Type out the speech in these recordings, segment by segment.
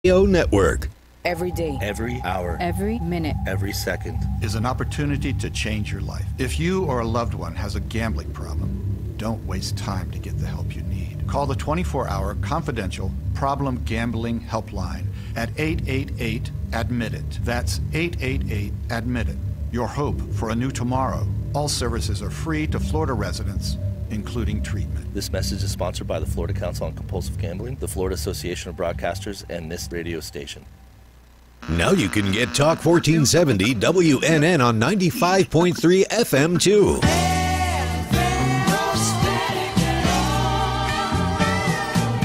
Radio Network. Every day. Every hour. Every minute. Every second. Is an opportunity to change your life. If you or a loved one has a gambling problem, don't waste time to get the help you need. Call the 24-hour confidential problem gambling helpline at 888-ADMIT-IT. That's 888-ADMIT-IT. Your hope for a new tomorrow. All services are free to Florida residents, including treatment. This message is sponsored by the Florida Council on Compulsive Gambling, the Florida Association of Broadcasters, and this radio station. Now you can get Talk 1470 WNN on 95.3 FM too.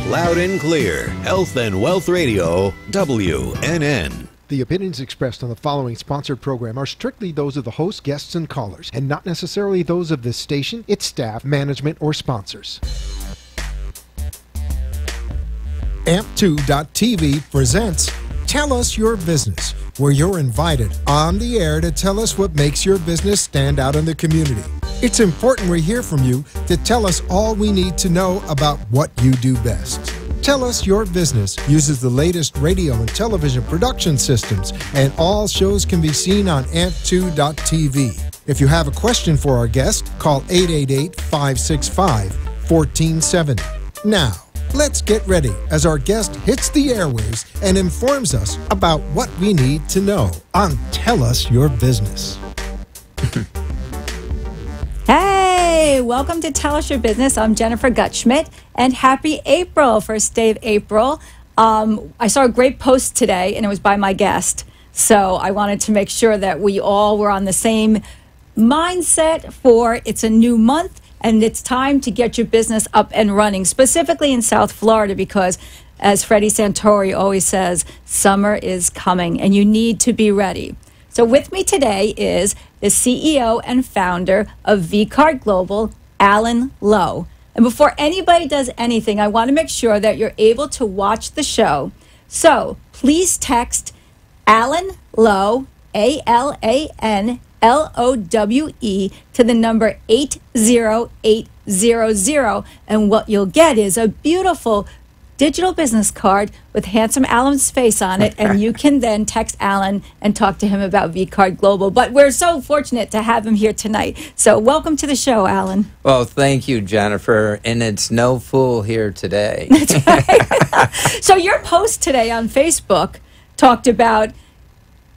Loud and clear. Health and Wealth Radio, WNN. The opinions expressed on the following sponsored program are strictly those of the host, guests, and callers, and not necessarily those of this station, its staff, management, or sponsors. AMP2.TV presents Tell Us Your Business, where you're invited on the air to tell us what makes your business stand out in the community. It's important we hear from you to tell us all we need to know about what you do best. Tell Us Your Business uses the latest radio and television production systems, and all shows can be seen on AMP2.TV. If you have a question for our guest, call 888-565-1470. Now, let's get ready as our guest hits the airwaves and informs us about what we need to know on Tell Us Your Business. Hey, welcome to Tell Us Your Business. I'm Jennifer Gutschmidt, and happy April, first day of April. I saw a great post today, and it was by my guest. So I wanted to make sure that we all were on the same mindset for it's a new month, and it's time to get your business up and running, specifically in South Florida, because as Freddie Santori always says, summer is coming, and you need to be ready. So with me today is the CEO and founder of VCard Global, Alan Lowe. And before anybody does anything, I want to make sure that you're able to watch the show. So please text Alan Lowe, ALANLOWE, to the number 80800. And what you'll get is a beautiful digital business card with handsome Alan's face on it, and you can then text Alan and talk to him about VCard Global. But we're so fortunate to have him here tonight. So welcome to the show, Alan. Well, thank you, Jennifer. And it's no fool here today. That's right. So your post today on Facebook talked about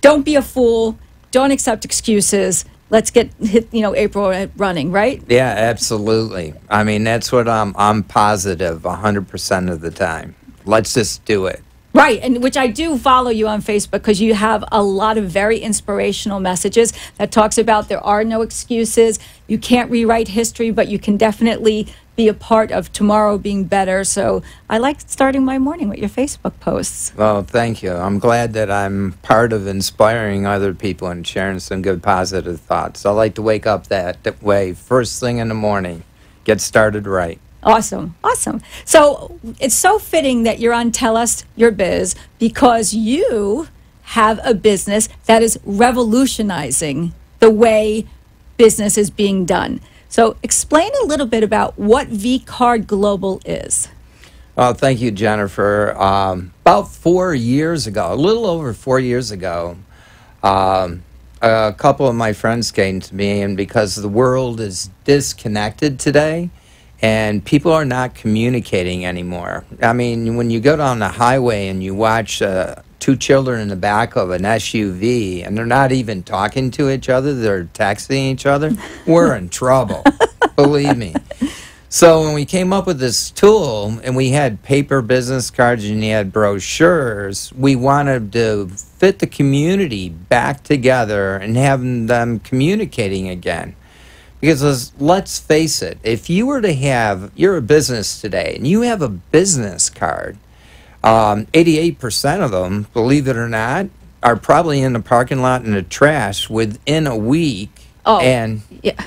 don't be a fool, don't accept excuses. Let's get April running, right? Yeah, absolutely. I mean, that's what I'm positive 100% of the time. Let's just do it. Right, and which I do follow you on Facebook because you have a lot of very inspirational messages that talks about there are no excuses. You can't rewrite history, but you can definitely be a part of tomorrow being better. So I like starting my morning with your Facebook posts. Well, thank you. I'm glad that I'm part of inspiring other people and sharing some good positive thoughts. I like to wake up that way first thing in the morning. Get started right. Awesome. Awesome. So it's so fitting that you're on Tell Us Your Biz because you have a business that is revolutionizing the way business is being done. So explain a little bit about what VCard Global is. Well, thank you, Jennifer. About 4 years ago, a little over 4 years ago, a couple of my friends came to me, and because the world is disconnected today, and people are not communicating anymore. I mean, when you go down the highway and you watch two children in the back of an SUV and they're not even talking to each other, they're texting each other, we're in trouble, believe me. So when we came up with this tool and we had paper business cards and you had brochures, we wanted to fit the community back together and have them communicating again. Because let's face it, if you were to have, you're a business today, and you have a business card, 88% of them, believe it or not, are probably in the parking lot in the trash within a week. Oh, and yeah,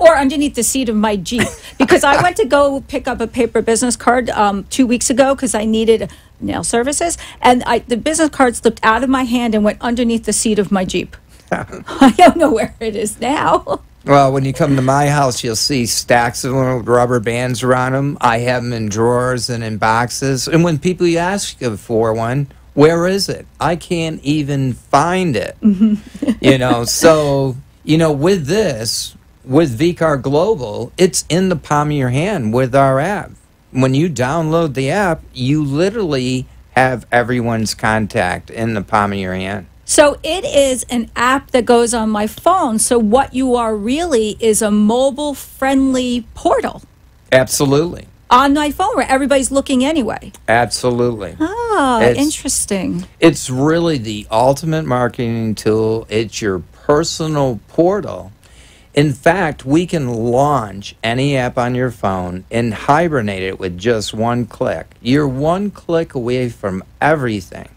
or underneath the seat of my Jeep. Because I went to go pick up a paper business card 2 weeks ago because I needed nail services, and the business card slipped out of my hand and went underneath the seat of my Jeep. I don't know where it is now. Well, when you come to my house, you'll see stacks of them with rubber bands around them. I have them in drawers and in boxes. And when people ask you for one, Where is it? I can't even find it. So, with this, with VCard Global, it's in the palm of your hand with our app. When you download the app, you literally have everyone's contact in the palm of your hand. So it is an app that goes on my phone. So what you are really is a mobile-friendly portal. Absolutely. On my phone where everybody's looking anyway. Absolutely. Interesting. It's really the ultimate marketing tool. It's your personal portal. In fact, we can launch any app on your phone and hibernate it with just one click. You're one click away from everything.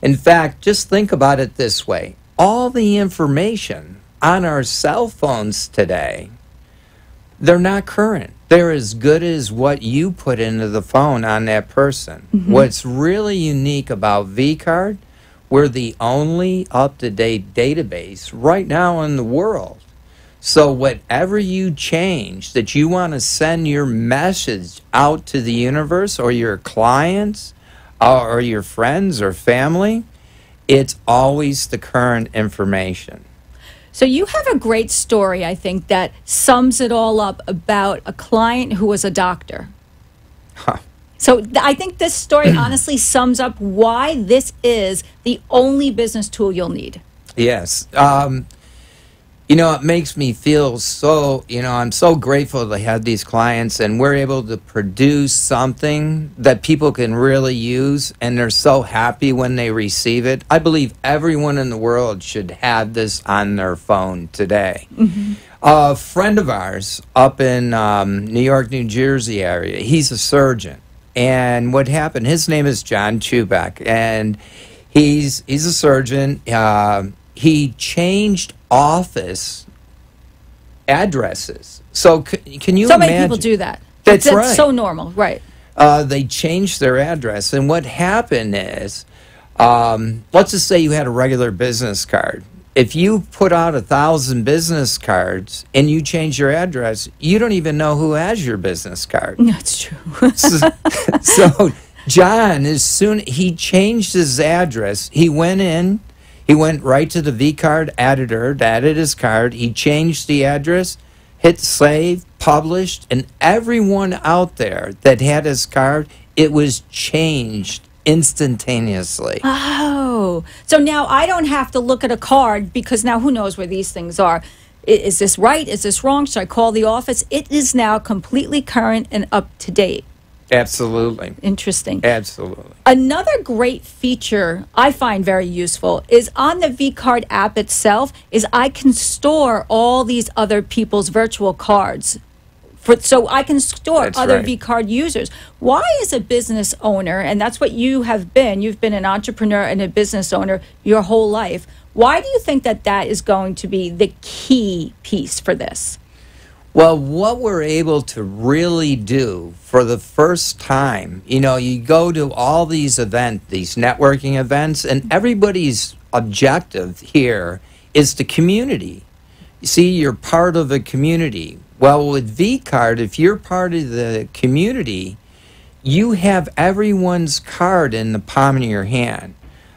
In fact, just think about it this way. All the information on our cell phones today, they're not current. They're as good as what you put into the phone on that person. What's really unique about VCard, we're the only up-to-date database right now in the world. So whatever you change that you want to send your message out to the universe or your clients or your friends or family, it's always the current information. So you have a great story, I think, that sums it all up about a client who was a doctor. So I think this story honestly sums up why this is the only business tool you'll need. Yes. It makes me feel so, I'm so grateful to have these clients, and we're able to produce something that people can really use, and they're so happy when they receive it. I believe everyone in the world should have this on their phone today. A friend of ours up in New York, New Jersey area, he's a surgeon. And what happened, his name is John Chubak, and he's a surgeon. He changed office addresses. So can you imagine? So many people do that. That's right. That's so normal, right. They changed their address. And what happened is, let's just say you had a regular business card. If you put out 1,000 business cards and you change your address, you don't even know who has your business card. That's true. So John, as soon he changed his address, he went right to the VCard editor to edit his card. He changed the address, hit save, published, and everyone out there that had his card, it was changed instantaneously. Oh, so now I don't have to look at a card because now who knows where these things are. Is this right? Is this wrong? Should I call the office? It is now completely current and up to date. Absolutely. Interesting. Absolutely. Another great feature I find very useful is on the VCard app itself is I can store all these other people's virtual cards. So I can store That's other right. VCard users. Why, as a business owner, and that's what you have been, you've been an entrepreneur and a business owner your whole life, why do you think that that is going to be the key piece for this? Well, what we're able to really do for the first time, you go to all these events, these networking events, and everybody's objective here is the community. You see, you're part of a community. Well, with VCard, if you're part of the community, you have everyone's card in the palm of your hand.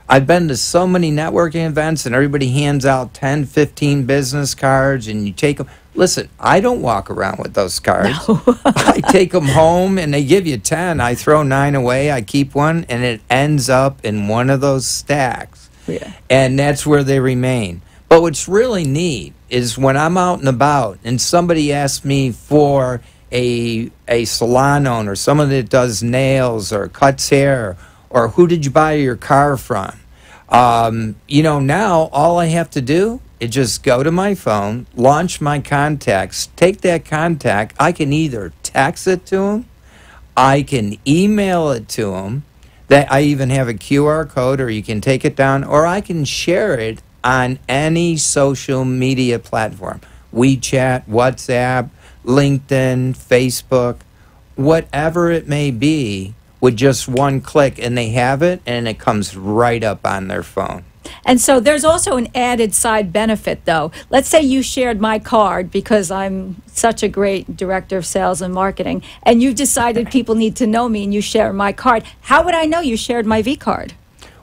I've been to so many networking events, and everybody hands out 10, 15 business cards, and you take them. Listen, I don't walk around with those cards. No. I take them home, and they give you 10. I throw 9 away. I keep one, and it ends up in one of those stacks. Yeah. And that's where they remain. But what's really neat is when I'm out and about, and somebody asks me for a salon owner, someone that does nails or cuts hair, or who did you buy your car from? Now all I have to do is just go to my phone, launch my contacts, take that contact. I can either text it to them, I can email it to them. That I even have a QR code, or you can take it down, or I can share it on any social media platform. WeChat, WhatsApp, LinkedIn, Facebook, whatever it may be, with just one click, and they have it, and it comes right up on their phone. And so there's also an added side benefit, though. Let's say you shared my card because I'm such a great director of sales and marketing, and you've decided people need to know me, and you share my card. How would I know you shared my V card?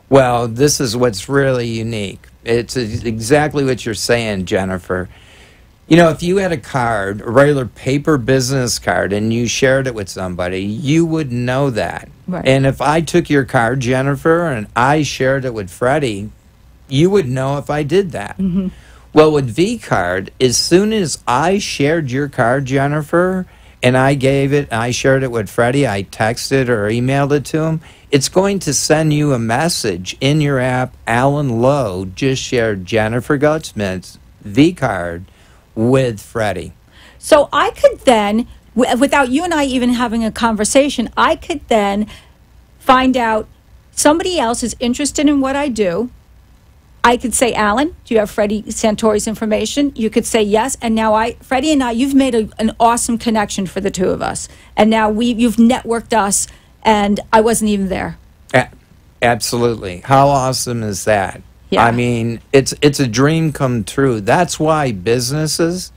Well, this is what's really unique. It's exactly what you're saying, Jennifer. You know, if you had a card, a regular paper business card, and you shared it with somebody, you would know that. Right. And if I took your card, Jennifer, and I shared it with Freddie, you would know if I did that. Mm-hmm. Well, with V-Card, as soon as I shared your card, Jennifer, and I shared it with Freddie, I texted or emailed it to him, it's going to send you a message in your app. Alan Lowe just shared Jennifer Gutschmidt's V-Card with Freddie. So I could then, without you and I even having a conversation, I could then find out somebody else is interested in what I do. I could say, Alan, do you have Freddie Santori's information? You could say yes. And now Freddie and I, you've made an awesome connection for the two of us. And now you've networked us, and I wasn't even there. Absolutely. How awesome is that? Yeah. I mean, it's a dream come true. That's why businesses,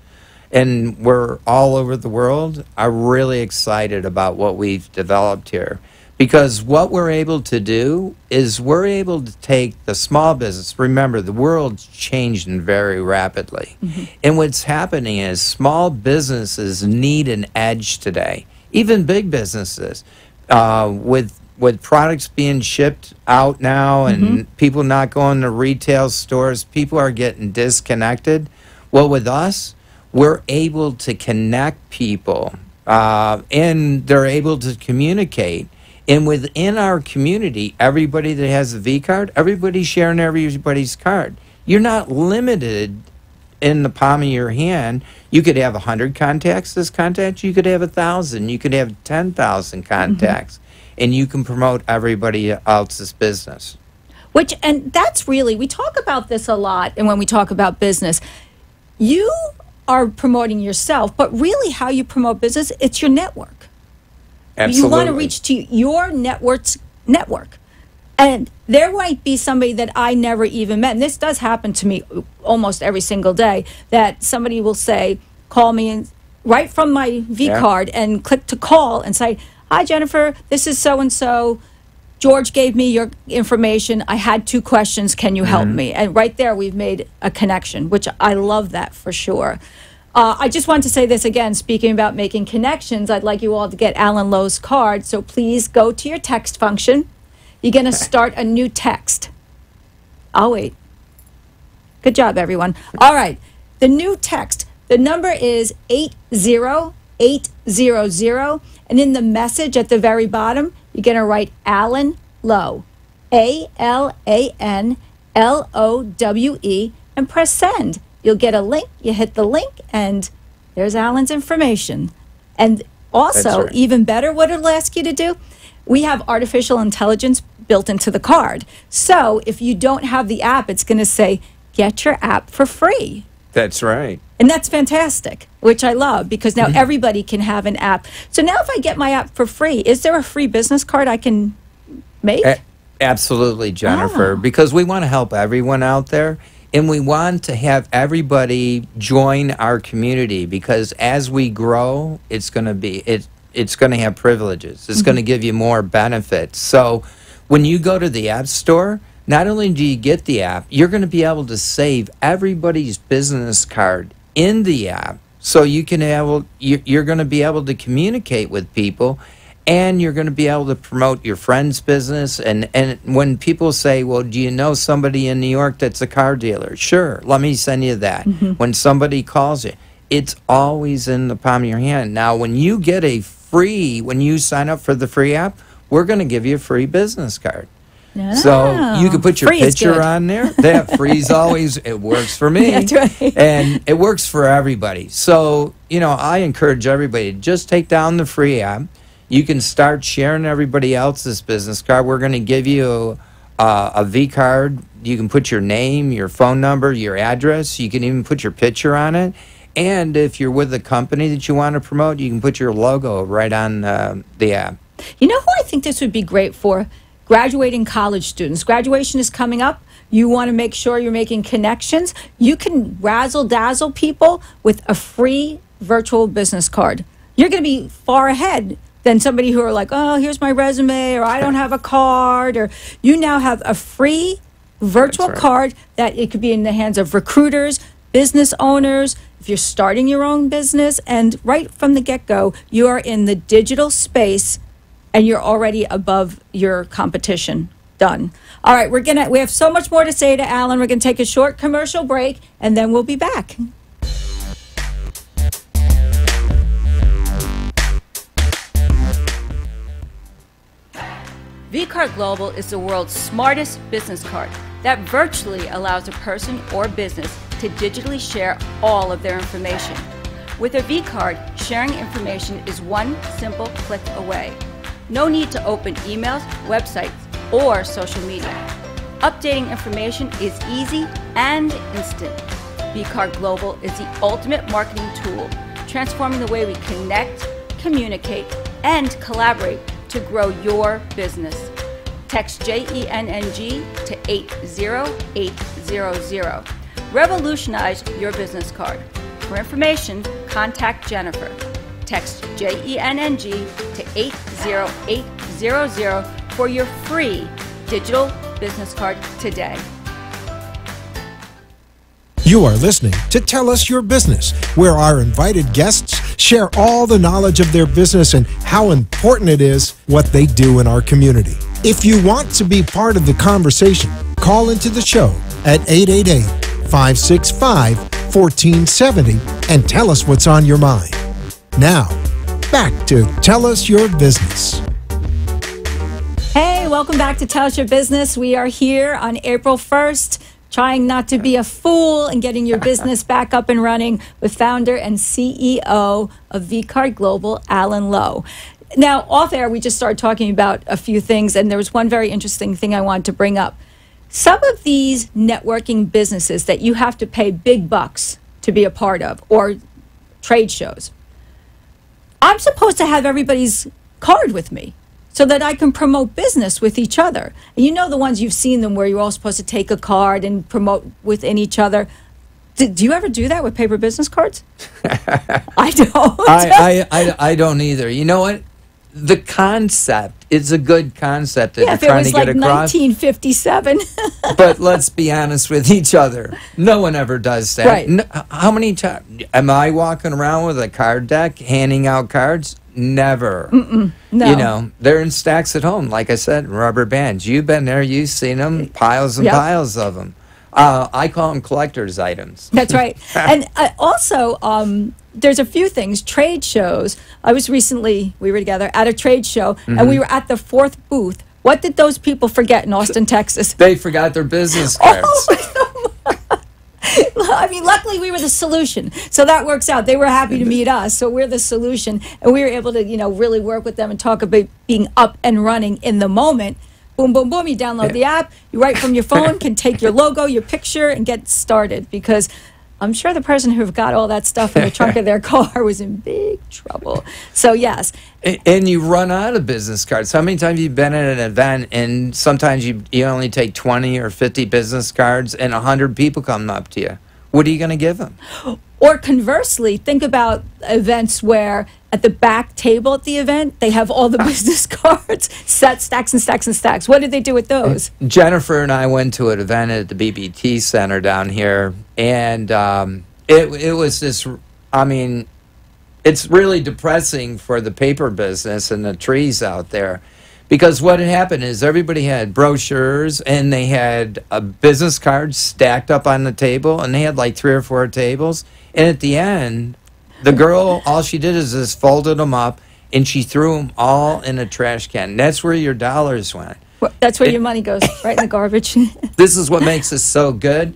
and we're all over the world, are really excited about what we've developed here. Because what we're able to do is we're able to take the small business. Remember, the world's changing very rapidly. Mm-hmm. And what's happening is small businesses need an edge today. Even big businesses, with products being shipped out now and mm-hmm. people not going to retail stores, people are getting disconnected. Well, with us, we're able to connect people, and they're able to communicate. And within our community, everybody that has a V-Card, everybody's sharing everybody's card. You're not limited in the palm of your hand. You could have 100 contacts as contacts. You could have 1,000. You could have 10,000 contacts. Mm-hmm. And you can promote everybody else's business. And that's really, we talk about this a lot, and when we talk about business, you are promoting yourself, but really how you promote business, it's your network. Absolutely. You want to reach to your network. And there might be somebody that I never even met. And this does happen to me almost every single day, that somebody will say, call me right from my V-Card and click to call and say, hi, Jennifer, this is so-and-so. George gave me your information. I had 2 questions. Can you help me? And right there, we've made a connection, which I love that for sure. I just want to say this again, speaking about making connections, I'd like you all to get Alan Lowe's card. So please go to your text function. You're going to start a new text. I'll wait. Good job, everyone. All right. The new text, the number is 80800. And in the message at the very bottom, you're going to write Alan Lowe, ALANLOWE, and press send. You'll get a link. You hit the link, and there's Alan's information. And also, right. Even better, what it'll ask you to do, we have artificial intelligence built into the card. So if you don't have the app, it's going to say, get your app for free. That's right. And that's fantastic, which I love, because now everybody can have an app. So now if I get my app for free, is there a free business card I can make? Absolutely, Jennifer, because we want to help everyone out there. And we want to have everybody join our community, because as we grow, it's going to have privileges. It's going to give you more benefits. So when you go to the App Store, not only do you get the app, you're going to be able to save everybody's business card in the app. So you're going to be able to communicate with people, and you're going to be able to promote your friend's business. And when people say, well, do you know somebody in New York that's a car dealer? Sure, let me send you that. When somebody calls you, it's always in the palm of your hand. Now, when you sign up for the free app, we're going to give you a free business card. No. So you can put your Free is picture good. on there. That free's always, it works for me. That's right. And it works for everybody. So, I encourage everybody to just take down the free app. You can start sharing everybody else's business card. We're going to give you a V-Card. You can put your name, your phone number, your address. You can even put your picture on it. And if you're with a company that you want to promote, you can put your logo right on the app. You know who I think this would be great for? Graduating college students. Graduation is coming up. You want to make sure you're making connections. You can razzle-dazzle people with a free virtual business card. You're going to be far ahead than somebody who are like, oh, here's my resume, or I don't have a card, or you now have a free virtual card that it could be in the hands of recruiters, business owners, if you're starting your own business, and right from the get-go, you are in the digital space and you're already above your competition. Done. All right, we have so much more to say to Alan. We're going to take a short commercial break and then we'll be back. vCard Global is the world's smartest business card that virtually allows a person or business to digitally share all of their information. With a vCard, sharing information is one simple click away. No need to open emails, websites, or social media. Updating information is easy and instant. vCard Global is the ultimate marketing tool, transforming the way we connect, communicate, and collaborate to grow your business. Text JENNG to 80800. Revolutionize your business card. For information, contact Jennifer. Text JENNG to 80800 for your free digital business card today. You are listening to Tell Us Your Business, where our invited guests share all the knowledge of their business and how important it is what they do in our community. If you want to be part of the conversation, call into the show at 888-565-1470 and tell us what's on your mind. Now, back to Tell Us Your Business. Hey, welcome back to Tell Us Your Business. We are here on April 1st, trying not to be a fool and getting your business back up and running with founder and CEO of vCard Global, Alan Lowe. Now, off air, we just started talking about a few things, and there was one very interesting thing I wanted to bring up. Some of these networking businesses that you have to pay big bucks to be a part of, or trade shows, I'm supposed to have everybody's card with me so that I can promote business with each other. And you know the ones you've seen them where you're all supposed to take a card and promote within each other. Do you ever do that with paper business cards? I don't. I don't either. You know what? The concept is a good concept that Yeah, you're if it trying was to get like across. 1957. But let's be honest with each other. No one ever does that. Right. How many times am I walking around with a card deck, handing out cards? Never. No. You know, they're in stacks at home. Like I said, rubber bands. You've been there. You've seen them. Piles and Yep. piles of them. I call them collector's items. That's right. And also, there's a few things. Trade shows. We were together at a trade show, and we were at the 4th booth. What did those people forget in Austin, Texas? They forgot their business cards. I mean, luckily we were the solution, so that works out. They were happy to meet us, so we're the solution, and we were able to, really work with them and talk about being up and running in the moment. Boom, boom, boom. You download the app. You right from your phone can take your logo, your picture, and get started. Because I'm sure the person who got all that stuff in the trunk of their car was in big trouble. So yes. And you run out of business cards. How many times have you been at an event and sometimes you only take 20 or 50 business cards and 100 people come up to you? What are you going to give them? Or conversely, think about events where at the back table at the event, they have all the business cards, set stacks and stacks and stacks. What did they do with those? Jennifer and I went to an event at the BBT Center down here, and it was this, it's really depressing for the paper business and the trees out there. Because what had happened is everybody had brochures and they had business cards stacked up on the table, and they had like 3 or 4 tables. And at the end, the girl, all she did is just folded them up and she threw them all in a trash can. That's where your dollars went. Well, that's where your money goes, right in the garbage. This is what makes us so good.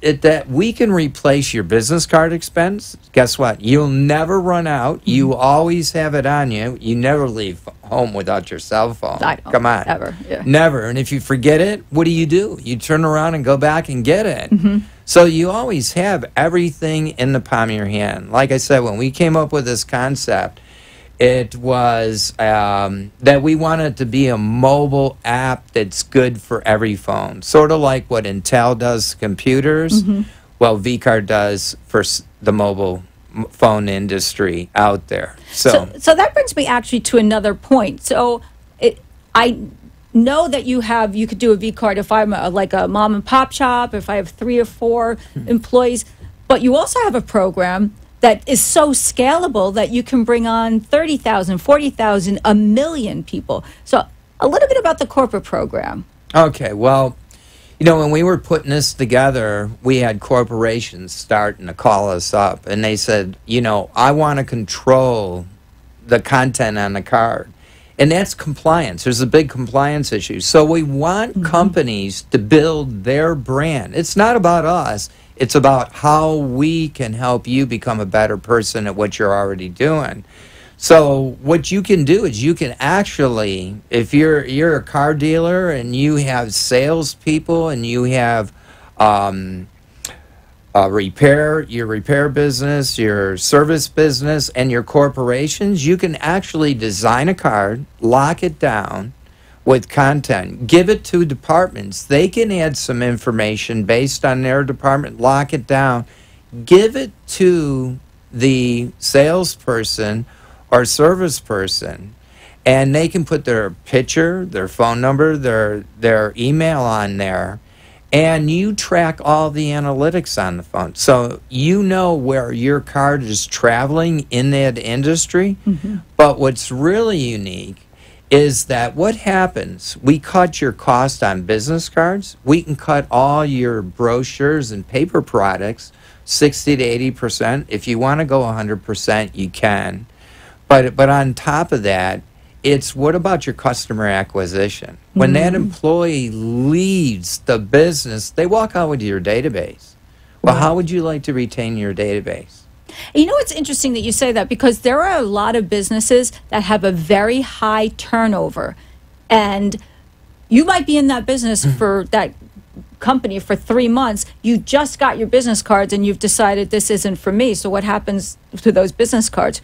That we can replace your business card expense. Guess what? You'll never run out. You always have it on you. You never leave home without your cell phone. I don't. Come on. Ever. Yeah. Never. And if you forget it, what do? You turn around and go back and get it. So you always have everything in the palm of your hand. Like I said, when we came up with this concept, it was that we wanted to be a mobile app that's good for every phone. Sort of like what Intel does to computers, well, vCard does for the mobile phone industry out there. So that brings me actually to another point. So I know that you could do a V card if I'm like a mom and pop shop, if I have 3 or 4 employees, but you also have a program that is so scalable that you can bring on 30,000, 40,000, 1 million people. So a little bit about the corporate program. Okay, well, you know, when we were putting this together, we had corporations starting to call us up, and they said, you know, I want to control the content on the card. And that's compliance. There's a big compliance issue. So we want companies to build their brand. It's not about us. It's about how we can help you become a better person at what you're already doing. So what you can do is you can actually, if you're a car dealer and you have salespeople and you have your repair business, your service business, and your corporations, you can actually design a card, lock it down with content, give it to departments. They can add some information based on their department, lock it down, give it to the salesperson or service person, and they can put their picture, their phone number, their email on there, and you track all the analytics on the phone. So you know where your card is traveling in that industry. But what's really unique is that what happens, we cut your cost on business cards. We can cut all your brochures and paper products 60 to 80%. If you want to go 100%, you can. But on top of that, it's what about your customer acquisition? When that employee leaves the business, they walk out with your database. Well, how would you like to retain your database? You know, it's interesting that you say that, because there are a lot of businesses that have a very high turnover, and you might be in that business for that company for 3 months. You just got your business cards and you've decided this isn't for me. So what happens to those business cards?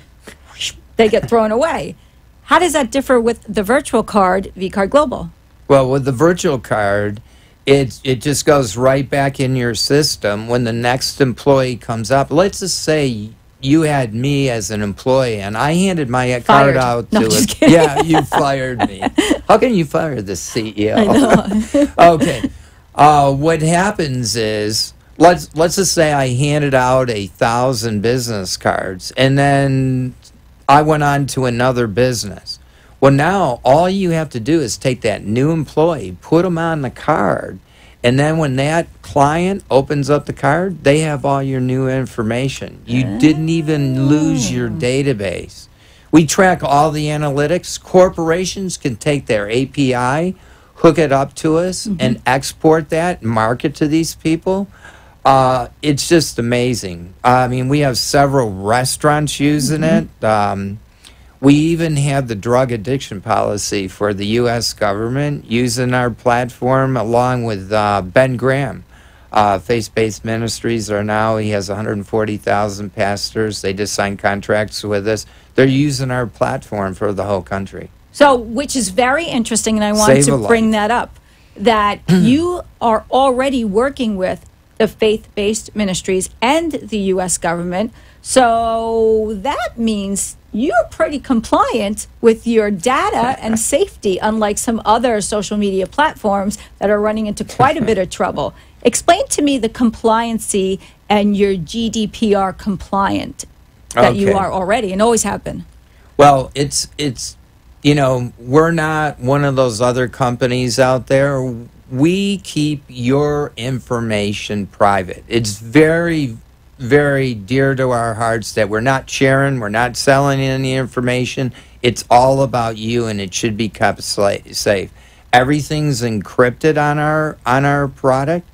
They get thrown away. How does that differ with the virtual card, VCard Global? Well, with the virtual card, it just goes right back in your system when the next employee comes up. Let's just say you had me as an employee and I handed my card out to just kidding. Yeah, you fired me. How can you fire the CEO? I know. Okay. What happens is, let's just say I handed out 1,000 business cards, and then I went on to another business. Well, now all you have to do is take that new employee, put them on the card, and then when that client opens up the card, they have all your new information. You didn't even lose your database. We track all the analytics. Corporations can take their API, hook it up to us, and export that, market to these people. It's just amazing. I mean, we have several restaurants using it. We even have the drug addiction policy for the U.S. government using our platform, along with Ben Graham. Faith-Based Ministries he has 140,000 pastors. They just signed contracts with us. They're using our platform for the whole country. So, which is very interesting, and I wanted to bring that up, that you are already working with the Faith-Based Ministries and the U.S. government. So that means you're pretty compliant with your data and safety, unlike some other social media platforms that are running into quite a bit of trouble. Explain to me the compliancy and your GDPR compliant that you are already and always have been. Well, it's you know, we're not one of those other companies out there. We keep your information private. It's very, very dear to our hearts that we're not sharing, we're not selling any information. It's all about you, and it should be kept safe. Everything's encrypted on our product.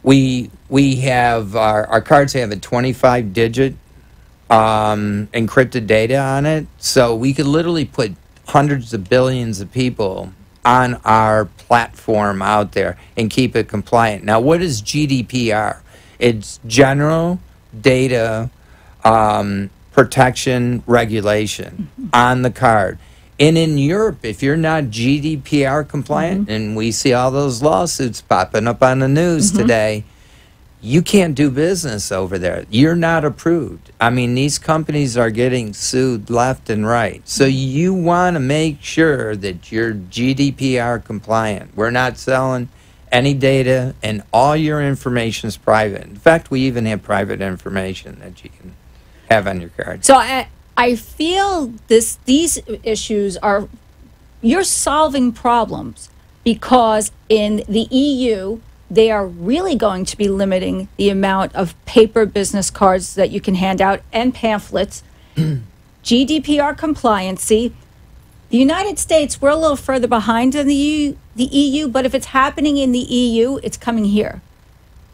We have our cards have a 25-digit encrypted data on it, so we could literally put hundreds of billions of people on our platform out there and keep it compliant. Now, what is GDPR? It's General Data Protection Regulation on the card. And in Europe, if you're not GDPR compliant, and we see all those lawsuits popping up on the news today, you can't do business over there. You're not approved. I mean, these companies are getting sued left and right. So you want to make sure that you're GDPR compliant. We're not selling any data, and all your information is private. In fact, we even have private information that you can have on your card. So I feel these issues are, you're solving problems, because in the EU, they are really going to be limiting the amount of paper business cards that you can hand out and pamphlets. GDPR compliancy. The United States, we're a little further behind in the EU, but if it's happening in the EU, it's coming here.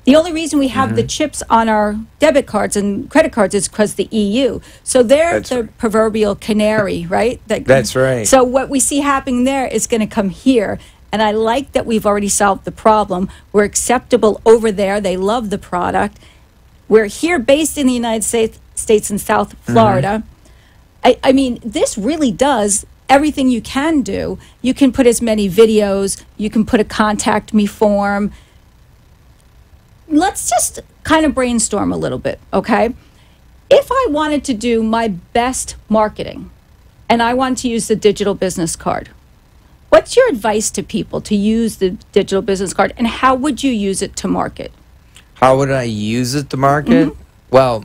The only reason we have the chips on our debit cards and credit cards is because the EU. So they're the proverbial canary, right? That's right. So what we see happening there is going to come here. And I like that we've already solved the problem. We're acceptable over there. They love the product. We're here based in the United States in South Florida. I mean, this really does everything you can do. You can put as many videos. You can put a contact me form. Let's just kind of brainstorm a little bit, okay? If I wanted to do my best marketing and I want to use the digital business card, what's your advice to people to use the digital business card, and how would you use it to market? How would I use it to market? Well,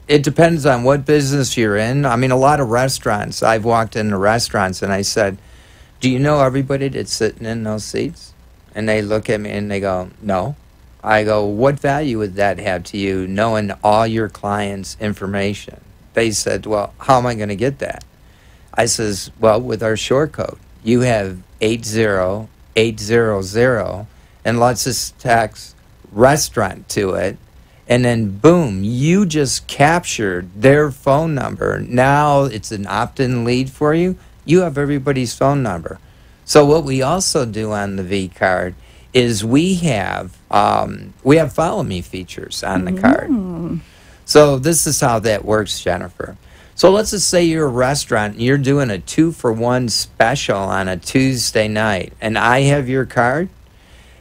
it depends on what business you're in. I mean, a lot of restaurants, I've walked into restaurants and I said, do you know everybody that's sitting in those seats? And they look at me and they go, no. I go, what value would that have to you, knowing all your clients' information? They said, well, how am I going to get that? I says, well, with our short code. You have 80800, and let's just text restaurant to it, and then boom, you just captured their phone number. Now it's an opt-in lead for you. You have everybody's phone number. So what we also do on the V card is we have follow me features on the card. So this is how that works, Jennifer. So let's just say you're a restaurant and you're doing a 2-for-1 special on a Tuesday night, and I have your card.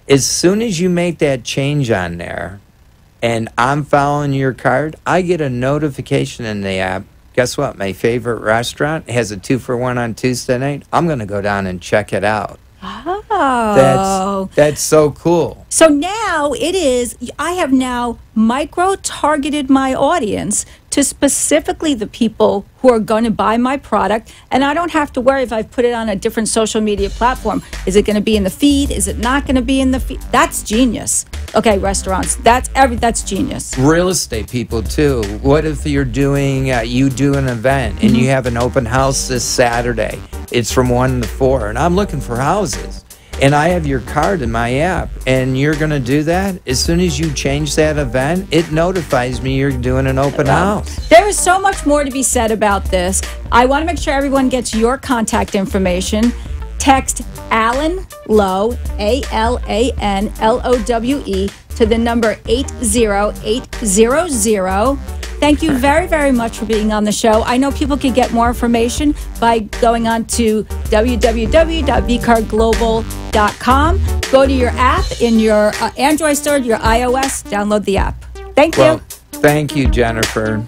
As soon as you make that change on there and I'm following your card, I get a notification in the app. Guess what? My favorite restaurant has a 2-for-1 on Tuesday night. I'm going to go down and check it out. Oh. That's so cool. So now I have now micro-targeted my audience to specifically the people who are going to buy my product, and I don't have to worry if I put it on a different social media platform. Is it going to be in the feed? Is it not going to be in the feed? That's genius. Okay, restaurants, that's genius. Real estate people too. What if you're doing you do an event and you have an open house this Saturday? It's from 1 to 4, and I'm looking for houses. And I have your card in my app, and you're going to do that? As soon as you change that event, it notifies me you're doing an open house. There is so much more to be said about this. I want to make sure everyone gets your contact information. Text Alan Lowe, ALANLOWE, to the number 80800. Thank you very, very much for being on the show. I know people can get more information by going on to www.vcardglobal.com. Go to your app in your Android store, your iOS, download the app. Thank you. Well, thank you, Jennifer.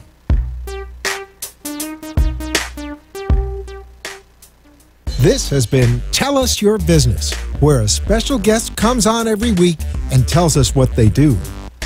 This has been Tell Us Your Business, where a special guest comes on every week and tells us what they do.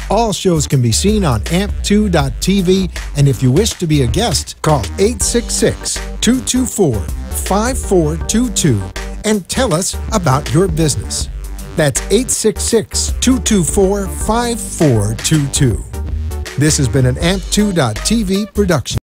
All shows can be seen on amp2.tv, and if you wish to be a guest, call 866-224-5422 and tell us about your business. That's 866-224-5422. This has been an amp2.tv production.